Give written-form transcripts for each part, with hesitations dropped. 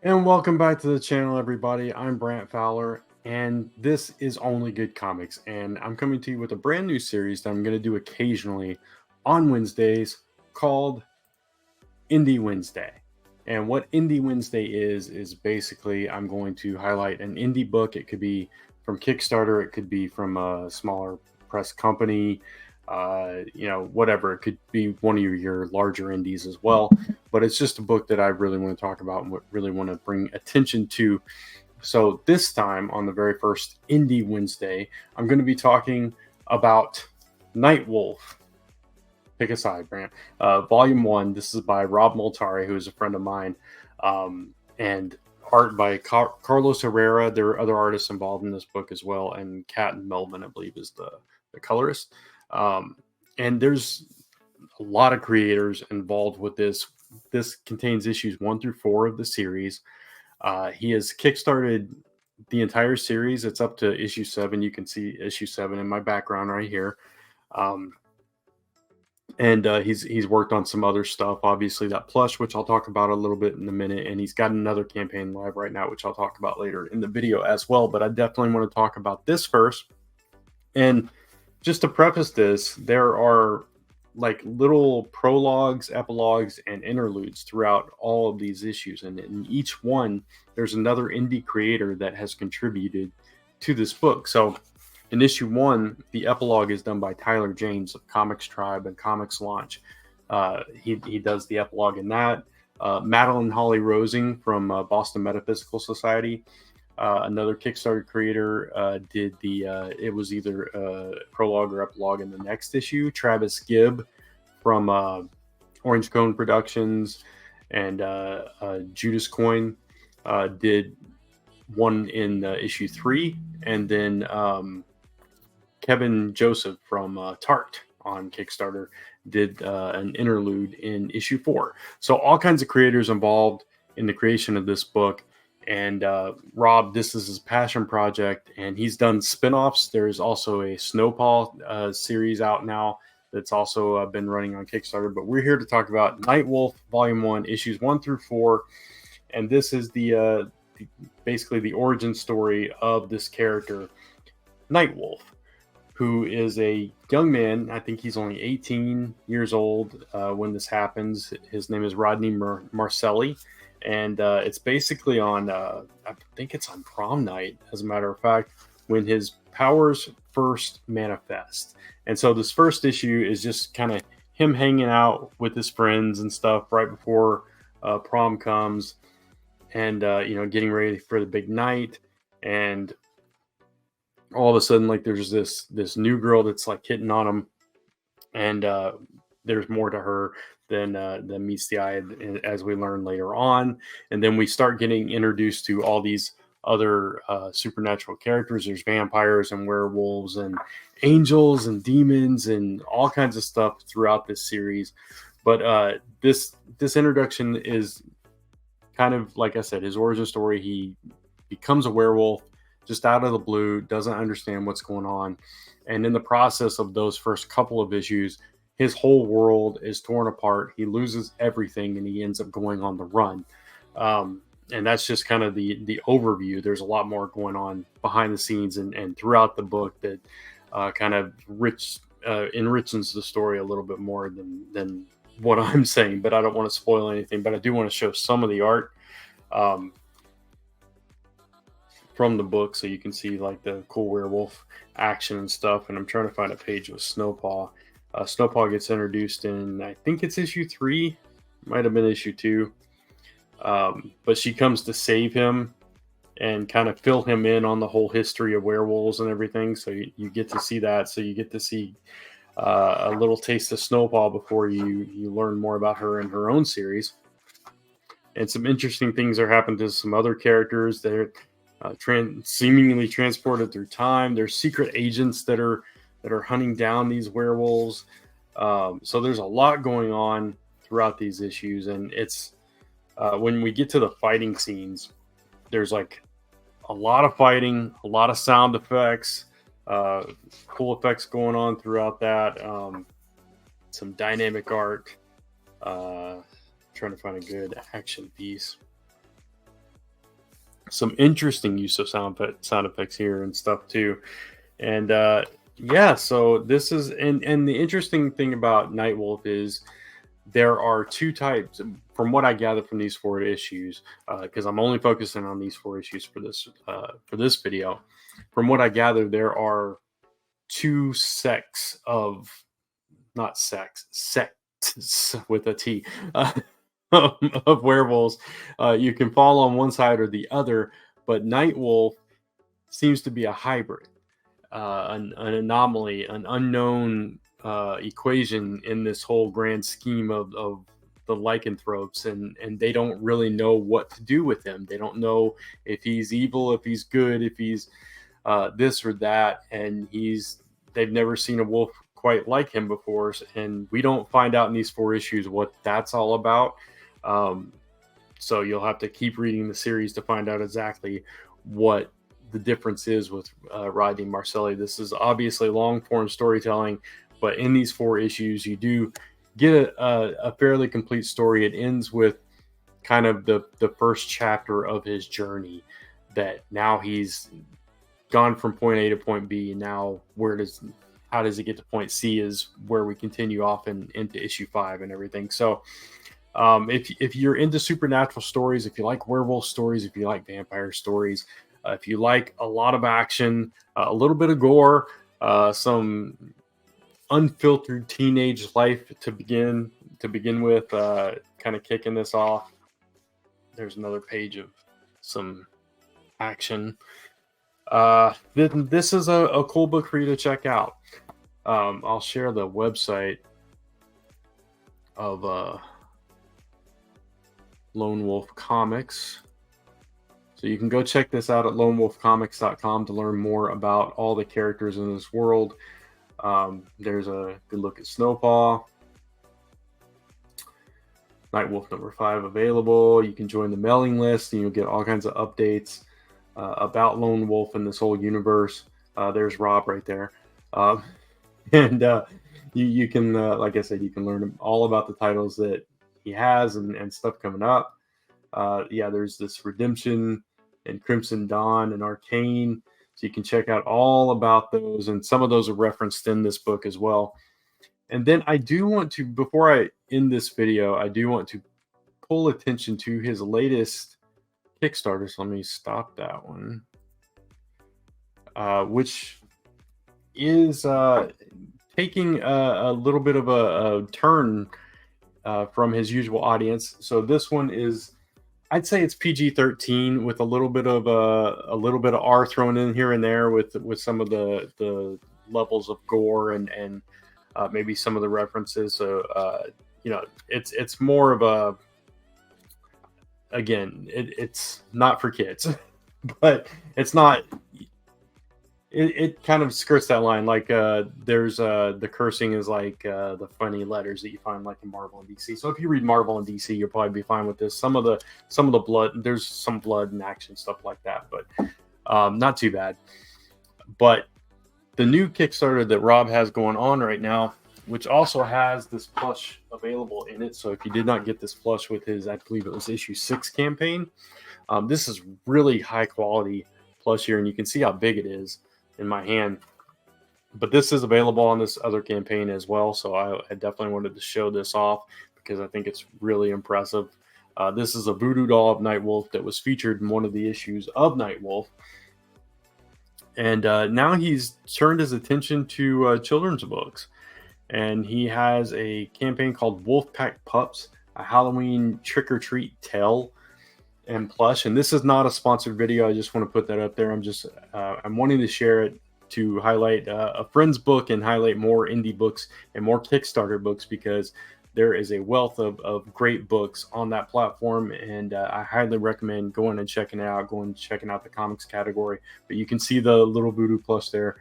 And welcome back to the channel, everybody. I'm Brant Fowler, and this is Only Good Comics. And I'm coming to you with a brand new series that I'm going to do occasionally on Wednesdays called Indie Wednesday. And what Indie Wednesday is basically I'm going to highlight an indie book. It could be from Kickstarter, it could be from a smaller press company, whatever. It could be one of your larger indies as well. But it's just a book that I really want to talk about and really want to bring attention to. So this time on the very first Indie Wednesday, I'm going to be talking about Nightwolf. Pick a side, Brant. Volume 1. This is by Rob Multari, who is a friend of mine, and art by Carlos Herrera. There are other artists involved in this book as well, and Kat and Melvin, I believe, is the colorist. And there's a lot of creators involved with this. This contains issues 1 through 4 of the series. He has kickstarted the entire series. It's up to issue 7. You can see issue 7 in my background right here. And he's worked on some other stuff, obviously that plush, which I'll talk about a little bit in a minute, and he's got another campaign live right now, which I'll talk about later in the video as well. But I definitely want to talk about this first. And just to preface this, there are like little prologues, epilogues, and interludes throughout all of these issues, and in each one there's another indie creator that has contributed to this book. So in issue 1, the epilogue is done by Tyler James of Comics Tribe and Comics Launch. He does the epilogue in that. Madeline Holly Rosing from Boston Metaphysical Society, another Kickstarter creator, did the it was either prologue or epilogue in the next issue. Travis Gibb from Orange Cone Productions and Judas Coin did one in issue 3, and then Kevin Joseph from Tart on Kickstarter did an interlude in issue 4. So all kinds of creators involved in the creation of this book. And Rob, this is his passion project, and he's done spin-offs. There's also a Snowpaw series out now that's also been running on Kickstarter. But we're here to talk about Nightwolf Volume 1, issues 1 through 4. And this is basically the origin story of this character, Nightwolf, who is a young man. I think he's only 18 years old when this happens. His name is Rodney Marcelli. And it's basically on, I think it's on prom night, as a matter of fact, when his powers first manifest. And so this first issue is just kind of him hanging out with his friends and stuff right before prom comes, and getting ready for the big night. And all of a sudden, like, there's this new girl that's like hitting on him, and there's more to her than meets the eye, as we learn later on. And then we start getting introduced to all these other supernatural characters. There's vampires and werewolves and angels and demons and all kinds of stuff throughout this series. But this introduction is kind of, like I said, his origin story. He becomes a werewolf just out of the blue, doesn't understand what's going on. And in the process of those first couple of issues, his whole world is torn apart. He loses everything, and he ends up going on the run. And that's just kind of the overview. There's a lot more going on behind the scenes and throughout the book that kind of enriches the story a little bit more than what I'm saying. But I don't want to spoil anything. But I do want to show some of the art from the book, so you can see like the cool werewolf action and stuff. And I'm trying to find a page with Snowpaw. Snowpaw gets introduced in, I think it's issue 3, might have been issue 2. But she comes to save him and kind of fill him in on the whole history of werewolves and everything. So you get to see that. So you get to see a little taste of Snowpaw before you learn more about her in her own series. And some interesting things are happening to some other characters. They're seemingly transported through time. There's secret agents that are hunting down these werewolves. So there's a lot going on throughout these issues, and it's when we get to the fighting scenes, there's like a lot of fighting, a lot of sound effects, cool effects going on throughout that. Some dynamic art. Trying to find a good action piece. some interesting use of sound effects here and stuff too. And yeah, so this is and the interesting thing about Nightwolf is there are two types from what I gather from these 4 issues, because I'm only focusing on these 4 issues for this video. From what I gather, there are two sects of not sex sects with a T of werewolves. You can fall on one side or the other, but Nightwolf seems to be a hybrid, an anomaly, an unknown equation in this whole grand scheme of the lycanthropes, and they don't really know what to do with him. They don't know if he's evil, if he's good, if he's this or that, and they've never seen a wolf quite like him before, and we don't find out in these 4 issues what that's all about. So you'll have to keep reading the series to find out exactly what the difference is with Rodney Marcelli. This is obviously long form storytelling, but in these 4 issues, you do get a fairly complete story. It ends with kind of the first chapter of his journey, that now he's gone from point A to point B. And now how does he get to point C is where we continue off into issue 5 and everything. So if you're into supernatural stories, if you like werewolf stories, if you like vampire stories, if you like a lot of action, a little bit of gore, some unfiltered teenage life to begin with, kind of kicking this off. There's another page of some action. This is a cool book for you to check out. I'll share the website of Lone Wolf Comics. So you can go check this out at lonewolfcomics.com to learn more about all the characters in this world. There's a good look at Snowpaw. Nightwolf number 5 available. You can join the mailing list and you'll get all kinds of updates about Lone Wolf and this whole universe. There's Rob right there. And you can, like I said, you can learn all about the titles that he has and stuff coming up. Yeah, there's this Redemption and Crimson Dawn and Arcane. So you can check out all about those. And some of those are referenced in this book as well. And then I do want to, before I end this video, I do want to pull attention to his latest Kickstarter. So let me stop that one. Which is taking a little bit of a turn from his usual audience. So this one is, I'd say it's PG-13 with a little bit of R thrown in here and there with some of the levels of gore and maybe some of the references. So it's more of a, again, it's not for kids, but it's not. It kind of skirts that line. Like there's the cursing is like the funny letters that you find like in Marvel and DC. So if you read Marvel and DC, you'll probably be fine with this. Some of the blood, there's some blood and action stuff like that, but not too bad. But the new Kickstarter that Rob has going on right now, which also has this plush available in it. So if you did not get this plush with his, I believe it was issue 6 campaign, this is really high quality plush here, and you can see how big it is in my hand. But this is available on this other campaign as well, so I definitely wanted to show this off because I think it's really impressive. This is a voodoo doll of Nightwolf that was featured in one of the issues of Nightwolf, and now he's turned his attention to children's books, and he has a campaign called Wolfpack Pups, a Halloween trick-or-treat tale and plush. And this is not a sponsored video. I just want to put that up there. I'm wanting to share it to highlight a friend's book and highlight more indie books and more Kickstarter books, because there is a wealth of great books on that platform, and I highly recommend going and checking it out, checking out the comics category. But you can see the little voodoo plush there.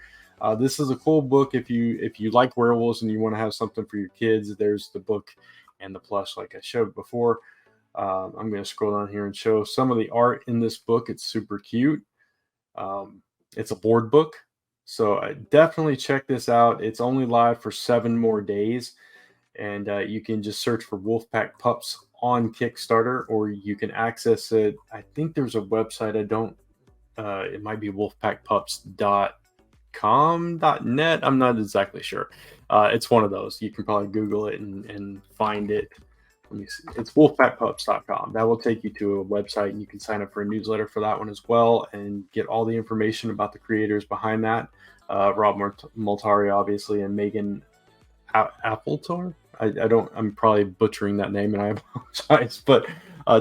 This is a cool book if you like werewolves and you want to have something for your kids. There's the book and the plush like I showed before. I'm going to scroll down here and show some of the art in this book. It's super cute. It's a board book, so definitely check this out. It's only live for 7 more days, and you can just search for Wolfpack Pups on Kickstarter, or you can access it. I think there's a website. It might be wolfpackpups.com.net. I'm not exactly sure. It's one of those. You can probably Google it and find it. Let me see. It's wolfpackpups.com. That will take you to a website, and you can sign up for a newsletter for that one as well and get all the information about the creators behind that. Rob Multari, obviously, and Megan Appletor. I'm probably butchering that name, and I apologize, but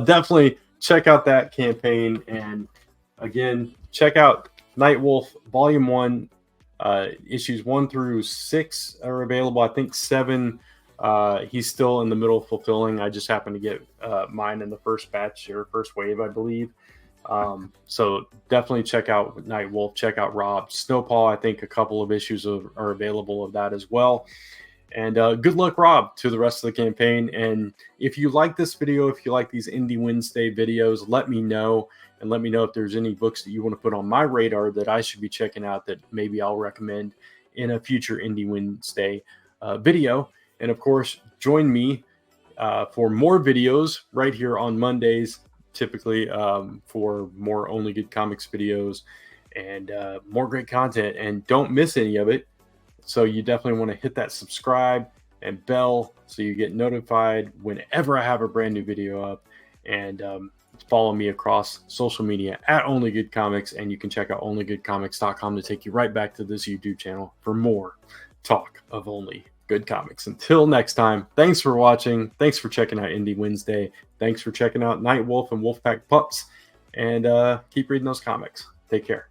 definitely check out that campaign. And again, check out Nightwolf Volume 1. Issues 1 through 6 are available. I think 7, he's still in the middle of fulfilling. I just happened to get mine in the first batch or first wave, I believe. So definitely check out Nightwolf, check out Rob. Snowpaw, I think a couple of issues are available of that as well. And good luck, Rob, to the rest of the campaign. And if you like this video, if you like these Indie Wednesday videos, let me know. And let me know if there's any books that you want to put on my radar that I should be checking out that maybe I'll recommend in a future Indie Wednesday video. And of course, join me for more videos right here on Mondays, typically for more Only Good Comics videos and more great content. And don't miss any of it. So you definitely want to hit that subscribe and bell so you get notified whenever I have a brand new video up. And follow me across social media at Only Good Comics. And you can check out onlygoodcomics.com to take you right back to this YouTube channel for more talk of Only Good Comics. Until next time, thanks for watching. Thanks for checking out Indie Wednesday. Thanks for checking out Nightwolf and Wolfpack Pups. And keep reading those comics. Take care.